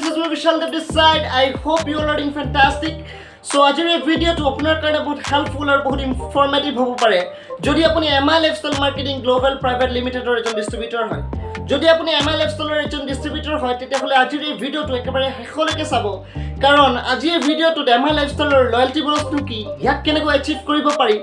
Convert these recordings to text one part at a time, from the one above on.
this is my bishaldeb this side. I hope you all are doing fantastic. So আজিৰ এই ভিডিওটো আপোনাৰ কাৰণে বহুত হেল্পফুল আৰু বহুত ইনফৰমেটিভ হ'ব পাৰে যদি আপুনি milifestyle মাৰ্কেটিং গ্লোবাল প্ৰাইভেট লিমিটেডৰ এজন ডিস্ট্ৰিবিউটৰ হয় যদি আপুনি milifestyleৰ এজন ডিস্ট্ৰিবিউটৰ হয় তেতিয়াহ'লে আজিৰ এই ভিডিওটো একেবাৰে শেষলৈকে চাব কাৰণ আজি এই ভিডিওটোত milifestyleৰ লয়্যালটি বোনাছটো কি ইয়াক কেনেকৈ এচিভ কৰিব পাৰি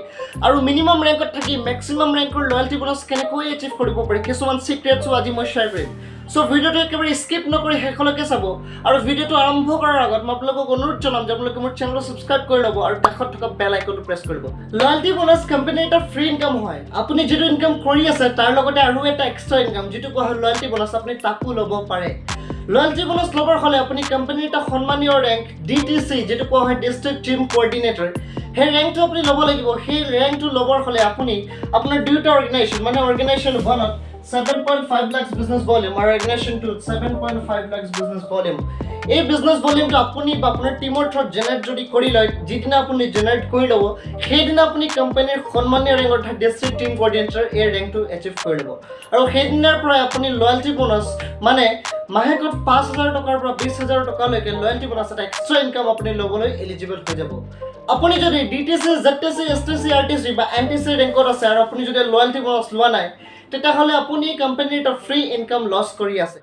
আৰু মিনিমাম ৰেংকত থাকি ম্যাক্সিমাম ৰেংকৰ লয়্যালটি বোনাছ কেনেকৈ এচিভ কৰিব পাৰি কিছুমান সিক্ৰেটছ আজি মই শেয়াৰ কৰিম সো ভিডিওটো একেবাৰে স্কিপ নকৰি শেষলৈকে চাব আৰু ভিডিওটো আৰম্ভ কৰাৰ আগত মই আপোনালোকক অনুৰোধ জনাম যে আপোনালোকে মোৰ চেনেলটো সাবস্ক্ৰাইব কৰি ল'ব আৰু কাষত থকা বেল আইকনটো প্ৰেছ কৰিব লয়্যালটি বোনাছ কোম্পানীৰ এটা ফ্ৰী ইনকাম হয় আপুনি যেটো ইনকাম কৰি আছে তাৰ লগতে আৰু এটা এক্সট্ৰা ইনকাম যেটো কোৱা হয় লয়্যালটি বোনাছ আপুনি তাকো ল'ব পাৰে লয়্যালটি বোনাছ ল'বৰ হ'লে আপুনি কোম্পানীৰ এটা সন্মানীয় ৰেংক ডিটিসি যেটো কোৱা হয় ডিস্ট্ৰিক্ট টিম কোঅৰ্ডিনেটৰ সেই ৰেংকটো আপুনি ল'ব লাগিব সেই ৰেংকটো ল'বৰ হ'লে আপুনি আপোনাৰ দুটা অৰ্গানাইজেশ্যন মানে organisation 1 7.5 lakhs business volume or organization to 7.5 lakhs business volume এই বিজনেস ভলিউমটো আপুনি বা আপোনাৰ টিমৰ থ্ৰত জেনাৰেট যদি কৰি লয় যিদিনা আপুনি জেনাৰেট কৰি ল'ব সেইদিনা আপুনি কোম্পানীৰ সন্মানীয় ৰেংক অৰ্থাৎ ডিস্ট্ৰিক্ট টিম কোঅৰ্ডিনেটৰ এই ৰেংকটো এচিভ কৰি ল'ব আৰু সেইদিনাৰ পৰা আপুনি লয়্যালটি বোনাছ মানে মাহেকত 5000 টকাৰ পৰা 20000 টকালৈকে লয়্যালটি বোনাছ এটা এক্সট্ৰা ইনকাম আপুনি ল'বলৈ এলিজিবল হৈ যাব আপুনি যদি ডিটিসি জেটিসি এসটিসি আৰটিসি বা এনটিসি ৰেংকত আছে আৰু আপুনি যদি লয়্যালটি বোনাছ লোৱা নাই তেতিয়াহ'লে আপুনি কোম্পানীৰ এটা ফ্ৰী ইনকাম লছ কৰি আছে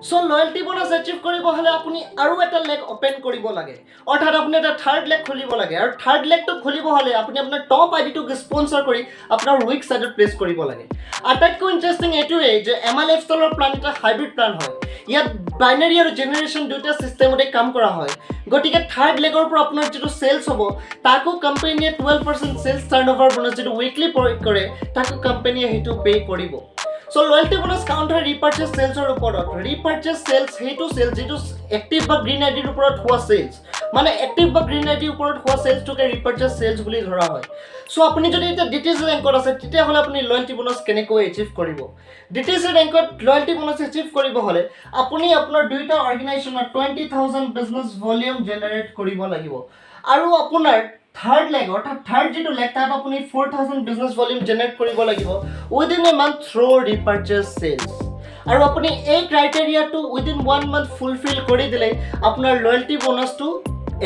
সো লয়্যালটি বোনাছ এচিভ কৰিব হ'লে আপুনি আৰু এটা লেগ ওপেন কৰিব লাগে অৰ্থাৎ আপুনি এটা থাৰ্ড লেগ খুলিব লাগে আৰু থাৰ্ড লেগটো খুলিব হ'লে আপুনি আপোনাৰ টপ আইডিটোক স্পন্সৰ কৰি আপোনাৰ উইক সাইডত প্লেস কৰিব লাগে আটাইতকৈ ইন্টাৰেষ্টিং এটোৱে যে milifestyleৰ প্লান এটা হাইব্ৰিড প্লান হয় ইয়াত বাইনাৰী আৰু জেনাৰেশ্যন দুটা সিস্টেমতে কাম কৰা হয় গতিকে থাৰ্ড লেগৰ পৰা আপোনাৰ যেটো সেলস হ'ব তাকো কোম্পানীয়ে 12% সেলস টাৰ্নওভাৰ বোনাছ যেটো উইকলি প্ৰয়োগ কৰে তাকো কোম্পানীয়ে হেতু পে কৰিব So loyalty bonus count হয় repurchase sales or ওপৰত repurchase sales হেতু sales যেটো active বা green ID ওপৰত হোৱা sales মানে active বা green ID ওপৰত হোৱা sales টোকে repurchase sales বুলি ধৰা হয় সো আপুনি যদি এটা ডিটিসি ৰেংকত আছে তেতিয়া হলে আপুনি loyalty bonus কেনেকৈ এচিভ কৰিব ডিটিসি ৰেংকত loyalty bonus এচিভ কৰিব হলে আপুনি আপোনাৰ দুইটা অৰ্গানাইজেশ্যনৰ 20000 বিজনেস ভলিউম জেনাৰেট কৰিব লাগিব আৰু আপোনাৰ থাৰ্ড লেগ অৰ্থাৎ থাৰ্ড যেটো লেগ তাত আপুনি 4000 বিজনেস ভলিউম জেনাৰেট কৰিব লাগিব within a month through repurchase sales আৰু আপুনি এই ক্ৰাইটেৰিয়াটো উইদিন 1 মান্থ ফুলফিল কৰি দিলে আপোনাৰ লয়্যালটি বোনাছটো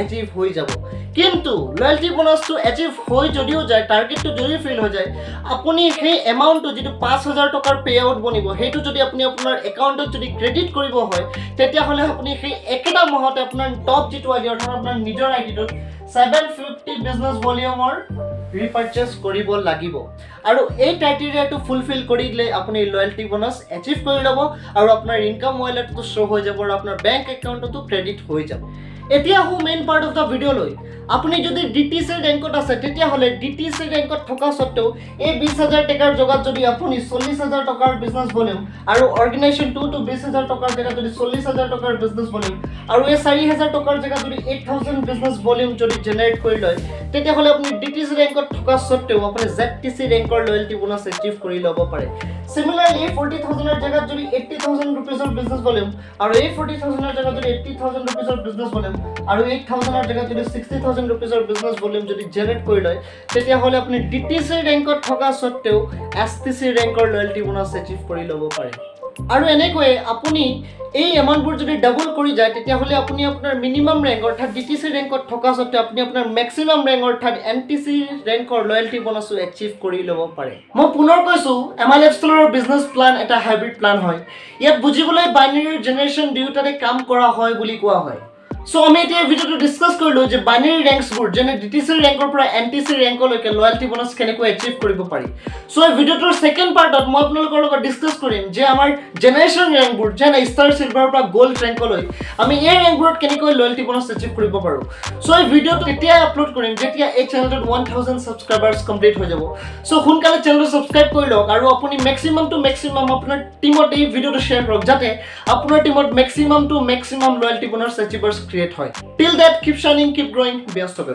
এচিভ হৈ যাব কিন্তু লয়্যালটি বোনাছটো এচিভ হৈ যদিও যায় টাৰ্গেটটো যদি ফিল হৈ যায় আপুনি সেই এমাউন্টটো যেটো 5000 টকাৰ পে আউট বনিব হেতু যদি আপুনি আপোনাৰ একাউণ্টত যদি ক্ৰেডিট কৰিব হয় তেতিয়া হলে আপুনি সেই একেটা মাহতে আপোনাৰ টপ যেটো আইডি অৰ্থাৎ আপোনাৰ নিজৰ আইডিটোত 750 বিজনেস ভলিউমৰ ৰিপাৰচেজ কৰিব লাগিব আৰু এই ক্ৰাইটেৰিয়াটো ফুলফিল কৰি দিলে আপুনি লয়্যালটি বোনাছ এচিভ কৰি ল'ব আৰু আপোনাৰ ইনকাম ৱালেটটো শো হৈ যাব আৰু আপোনাৰ বেংক একাউণ্টতো ক্ৰেডিট হৈ যাব এতিয়া হু main part of the video লৈ আপুনি যদি ডিটিসি ৰেংকত আছে তেতিয়া হলে ডিটিসি ৰেংকত থকা সত্ত্বেও এই 20000 টকাৰ জগত যদি আপুনি 40000 টকাৰ বিজনেস ভলিউম আৰু অৰ্গানাইজেশ্যন 2 to 20000 টকাৰ জগত যদি 40000 টকাৰ বিজনেস ভলিউম আৰু এই 4000 টকাৰ জগত যদি 8000 বিজনেস ভলিউম যদি জেনাৰেট কৰি লয় তেতিয়া হলে আপুনি ডিটিসি ৰেংকত থকা সত্ত্বেও আপুনি জেটিসি ৰেংকৰ লয়্যালটি বোনাছ এচিভ কৰি ল'ব পাৰে সিমিলাৰলি 40000 এৰ জগত যদি 80000 रुपीसৰ বিজনেস ভলিউম আৰু এই 40000 এৰ জগত যদি 80000 रुपीसৰ বিজনেস ভলিউম আৰু 8000 এৰ জগত যদি 60000 रुपीसৰ বিজনেস ভলিউম যদি জেনাৰেট কৰি লয় তেতিয়া হলে আপুনি ডিটিসি ৰেংকত থকা সত্ত্বেও এসটিসি ৰেংকৰ লয়্যালটি বোনাছ এচিভ কৰি ল'ব পাৰে আৰু এনেকৈ আপুনি এই এমাউন্টবোৰ যদি ডাবল কৰি যায় তেতিয়া হলে আপুনি আপোনাৰ মিনিমাম ৰেংক অৰ্থাৎ ডিটিসি ৰেংকত থকা সত্ত্বেও আপুনি আপোনাৰ ম্যাক্সিমাম ৰেংক অৰ্থাৎ এনটিসি ৰেংকৰ লয়্যালটি বোনাছও এচিভ কৰি ল'ব পাৰে মই পুনৰ কৈছো milifestyleৰ বিজনেস প্লান এটা হাইব্ৰিড প্লান হয় ইয়াত বুজিবলৈ বাইনাৰী জেনাৰেশ্যন দুটাতে কাম কৰা হয় বুলি কোৱা হয় সো আমি এতিয়া ভিডিওটো ডিসকাস কৰিলো যে বাইনাৰী ৰেংকছবোৰ যেনে ডিটিসি ৰেংকৰ পৰা এনটিসি ৰেংকলৈকে লয়্যালটি বোনাছ কেনেকৈ এচিভ কৰিব পাৰি সো এই ভিডিওটোৰ সেকেন্ড পাৰ্টত মই আপোনালোকৰ লগত ডিসকাস কৰিম যে আমাৰ জেনাৰেশ্যন ৰেংকবোৰ যেনে ষ্টাৰ সিলভাৰৰ পৰা গোল্ড ৰেংকলৈ আমি এই ৰেংকবোৰত কেনেকৈ লয়্যালটি বোনাছ এচিভ কৰিব পাৰো সো এই ভিডিওটো তেতিয়া আপলোড কৰিম যেতিয়া এই চেনেলটোত 1000 সাবস্ক্ৰাইবাৰ্ছ কমপ্লিট হৈ যাব সো সোনকালে চেনেলটো সাবস্ক্ৰাইব কৰি লওক আৰু আপুনি ম্যাক্সিমাম টু ম্যাক্সিমাম আপোনাৰ টিমত এই ভিডিওটো শেয়াৰ কৰক যাতে আপোনাৰ টিমত maximum to maximum loyalty bonus achievers create হয় till that keep shining keep growing best of it